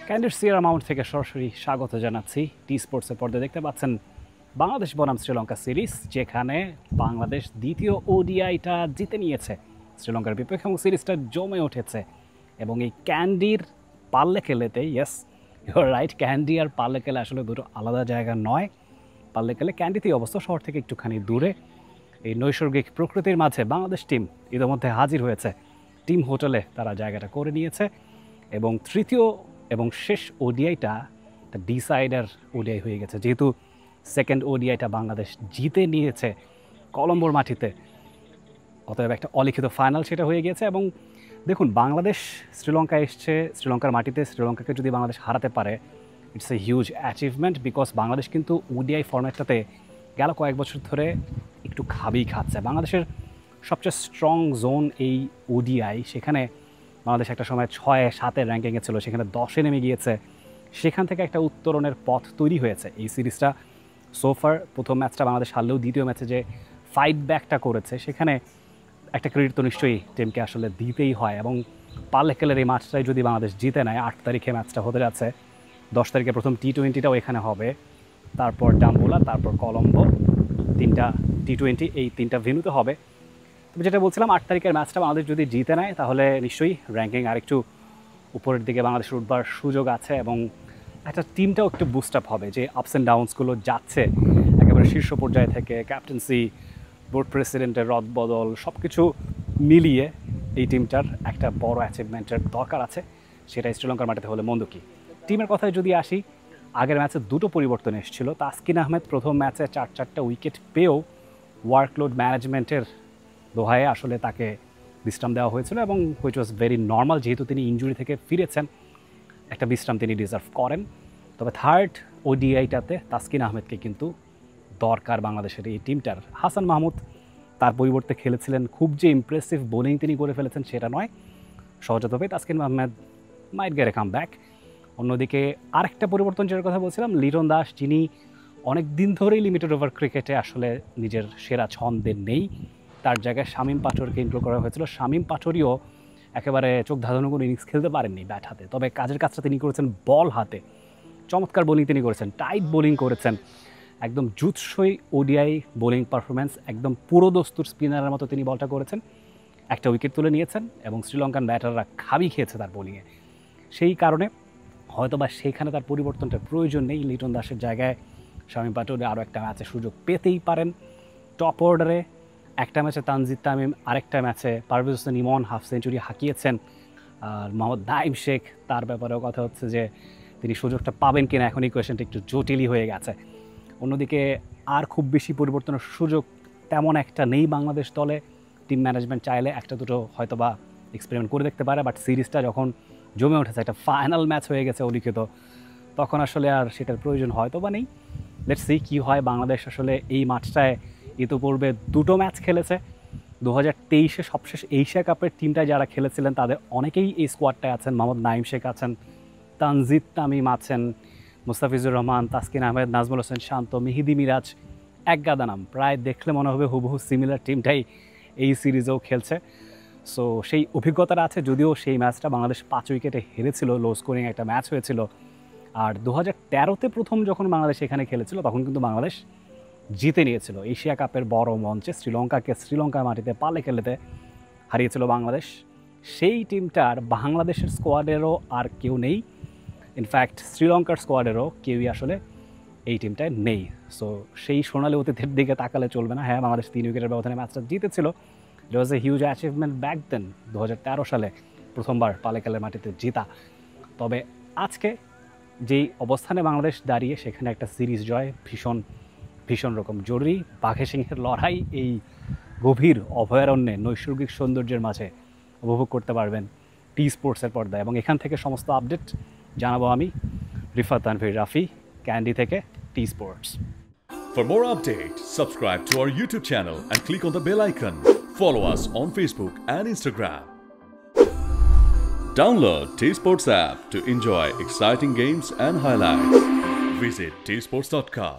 ক্যান্ডির Sierra Mount থেকে সরাসরি স্বাগত জানাচ্ছি। টি স্পোর্টসের পর্দায় দেখতে পাচ্ছেন বাংলাদেশ বনাম শ্রীলঙ্কা সিরিজ, যেখানে বাংলাদেশ দ্বিতীয় ওডিআইটা জিতে নিয়েছে শ্রীলঙ্কার বিপক্ষে এবং সিরিজটা জমে উঠেছে। এবং এই ক্যান্ডির পাল্লেকেলেতে, ইয়েস ইউর রাইট, ক্যান্ডি আর পাল্লেকেলে আসলে দুটো আলাদা জায়গা নয়। পাল্লেকেলে ক্যান্ডিতেই অবস্থা, শহর থেকে একটুখানি দূরে। এই নৈসর্গিক প্রকৃতির মাঝে বাংলাদেশ টিম ইতিমধ্যে হাজির হয়েছে। টিম হোটেলে তারা জায়গাটা করে নিয়েছে এবং তৃতীয় এবং শেষ ওডিআইটা ডিসাইডার ওডিআই হয়ে গেছে, যেহেতু সেকেন্ড ওডিআইটা বাংলাদেশ জিতে নিয়েছে কলম্বোর মাটিতে। অতএব একটা অলিখিত ফাইনাল সেটা হয়ে গিয়েছে। এবং দেখুন, বাংলাদেশ শ্রীলঙ্কা এসছে, শ্রীলঙ্কার মাটিতে শ্রীলঙ্কাকে যদি বাংলাদেশ হারাতে পারে, it's a huge achievement. Because Bangladesh কিন্তু ওডিআই ফরম্যাটটাতে গেল কয়েক বছর ধরে একটু খাবি খাচ্ছে। বাংলাদেশের সবচেয়ে স্ট্রং জোন এই ওডিআই, সেখানে বাংলাদেশ একটা সময় 6-7 র্যাঙ্কিংয়ে ছিল, সেখানে 10-এ নেমে গিয়েছে। সেখান থেকে একটা উত্তরণের পথ তৈরি হয়েছে। এই সিরিজটা সোফার প্রথম ম্যাচটা বাংলাদেশ হারলেও দ্বিতীয় ম্যাচে যে ফাইট ব্যাকটা করেছে, সেখানে একটা ক্রেডিট তো নিশ্চয়ই টিমকে আসলে দিতেই হয়। এবং পাল্লেকেলের এই ম্যাচটাই যদি বাংলাদেশ জিতে নেয়, 8 তারিখে ম্যাচটা হতে যাচ্ছে, 10 তারিখে প্রথম টি-20টাও এখানে হবে, তারপর ডাম্বুলা, তারপর কলম্বো, 3টা টি-20 এই 3টা ভেন্যুতে হবে। তবে যেটা বলছিলাম, 8 তারিখের ম্যাচটা বাংলাদেশ যদি জিতে নেয়, তাহলে নিশ্চয়ই র্যাঙ্কিং আরেকটু উপরের দিকে বাংলাদেশের উঠবার সুযোগ আছে এবং একটা টিমটাও একটু বুস্ট আপ হবে। যে আপস অ্যান্ড ডাউনসগুলো যাচ্ছে একেবারে শীর্ষ পর্যায়ে থেকে, ক্যাপ্টেন্সি, বোর্ড প্রেসিডেন্টের রদবদল, সব কিছু মিলিয়ে এই টিমটার একটা বড় অ্যাচিভমেন্টের দরকার আছে। সেটাই শ্রীলঙ্কার মাটিতে হলে মন্দ কি। টিমের কথায় যদি আসি, আগের ম্যাচে 2টো পরিবর্তন এসেছিল। তাসকিন আহমেদ প্রথম ম্যাচে 4-4টা উইকেট পেয়েও ওয়ার্কলোড ম্যানেজমেন্টের দোহায়ে আসলে তাকে বিশ্রাম দেওয়া হয়েছিল এবং হুইচ ওয়াজ ভেরি নর্মাল, যেহেতু তিনি ইনজুরি থেকে ফিরেছেন, একটা বিশ্রাম তিনি ডিজার্ভ করেন। তবে থার্ড ওডিআইটাতে তাসকিন আহমেদকে কিন্তু দরকার বাংলাদেশের এই টিমটার। হাসান মাহমুদ তার পরিবর্তে খেলেছিলেন, খুব যে ইমপ্রেসিভ বোলিং তিনি করে ফেলেছেন সেটা নয়, সহজাতভাবে Taskin Ahmed might get a comeback. অন্যদিকে আরেকটা পরিবর্তন যেটার কথা বলছিলাম, লিটন দাস, যিনি অনেক দিন ধরেই লিমিটেড ওভার ক্রিকেটে আসলে নিজের সেরা ছন্দে নেই, তার জায়গায় শামীম পাটোয়ারিকে ইনক্লুড করা হয়েছিল। শামীম পাটোয়ারিও একেবারে চোখ ধাঁধানো কোনো ইনিংস খেলতে পারেননি ব্যাট হাতে, তবে কাজের কাজটা তিনি করেছেন বল হাতে। চমৎকার বোলিং তিনি করেছেন, টাইট বোলিং করেছেন, একদম জুৎসই ওডিআই বোলিং পারফরমেন্স, একদম পুরো দস্তুর স্পিনারের মতো তিনি বলটা করেছেন। একটা উইকেট তুলে নিয়েছেন এবং শ্রীলঙ্কান ব্যাটাররা খাবি খেয়েছে তার বোলিংয়ে। সেই কারণে হয়তোবা সেইখানে তার পরিবর্তনটার প্রয়োজন নেই। লিটন দাসের জায়গায় শামীম পাটোয়ারি আরও একটা ম্যাচে সুযোগ পেতেই পারেন। টপ অর্ডারে একটা ম্যাচে তানজিদ তামিম, আরেকটা ম্যাচে পারভেজ হোসেন ইমন হাফ সেঞ্চুরি হাঁকিয়েছেন। আর মোহাম্মদ নাঈম শেখ, তার ব্যাপারেও কথা হচ্ছে যে তিনি সুযোগটা পাবেন কিনা, এখন ইকুয়েশনটা একটু জটিলই হয়ে গেছে। অন্যদিকে আর খুব বেশি পরিবর্তনের সুযোগ তেমন একটা নেই বাংলাদেশ দলে। টিম ম্যানেজমেন্ট চাইলে একটা দুটো হয়তোবা এক্সপেরিমেন্ট করে দেখতে পারে, বাট সিরিজটা যখন জমে উঠেছে, একটা ফাইনাল ম্যাচ হয়ে গেছে অলিখিত, তখন আসলে আর সেটার প্রয়োজন হয়তোবা নেই। লেটস সি কী হয়। বাংলাদেশ আসলে এই মাঠটায় ইতিপূর্বে 2টো ম্যাচ খেলেছে। 2023-এ সবশেষ এশিয়া কাপের টিমটায় যারা খেলেছিলেন তাদের অনেকেই এই স্কোয়াডটায় আছেন। মোহাম্মদ নাঈম শেখ আছেন, তানজিদ তামিম আছেন, মুস্তাফিজুর রহমান, তাসকিন আহমেদ, নাজমুল হোসেন শান্ত, মেহেদি মিরাজ, একগাদা নাম। প্রায় দেখলে মনে হবে হুবহু সিমিলার টিমটাই এই সিরিজেও খেলছে। সো সেই অভিজ্ঞতাটা আছে, যদিও সেই ম্যাচটা বাংলাদেশ 5 উইকেটে হেরেছিল, লো স্কোরিং একটা ম্যাচ হয়েছিল। আর 2013-তে প্রথম যখন বাংলাদেশ এখানে খেলেছিল, তখন কিন্তু বাংলাদেশ জিতে নিয়েছিল এশিয়া কাপের বড় মঞ্চে। শ্রীলঙ্কাকে শ্রীলঙ্কার মাটিতে পাল্লেকেলেতে হারিয়েছিল বাংলাদেশ। সেই টিমটার বাংলাদেশের স্কোয়াডেরও আর কেউ নেই, ইনফ্যাক্ট শ্রীলঙ্কার স্কোয়াডেরও কেউই আসলে এই টিমটায় নেই। সো সেই সোনালি অতীতের দিকে তাকালে চলবে না। হ্যাঁ, বাংলাদেশ 3 উইকেটের ব্যবধানে ম্যাচটা জিতেছিল, ইট ওয়াজ a huge achievement back then, 2013 সালে প্রথমবার পাল্লেকেলের মাটিতে জিতা। তবে আজকে যেই অবস্থানে বাংলাদেশ দাঁড়িয়ে, সেখানে একটা সিরিজ জয় ভীষণ ভীষণ রকম জরুরি। বাঘে সিংহের লড়াই এই গভীর অভয়ারণ্যে নৈসর্গিক সৌন্দর্যের মাঝে উপভোগ করতে পারবেন টি স্পোর্টসের পর্দায়, এবং এখান থেকে সমস্ত আপডেট জানাবো আমি, রিফাত তানভীর রাফি, ক্যান্ডি থেকে T Sports. For more updates, subscribe to our YouTube channel and click on the bell icon. Follow us on Facebook and Instagram. Download T Sports app to enjoy exciting games and highlights. Visit tsports.com.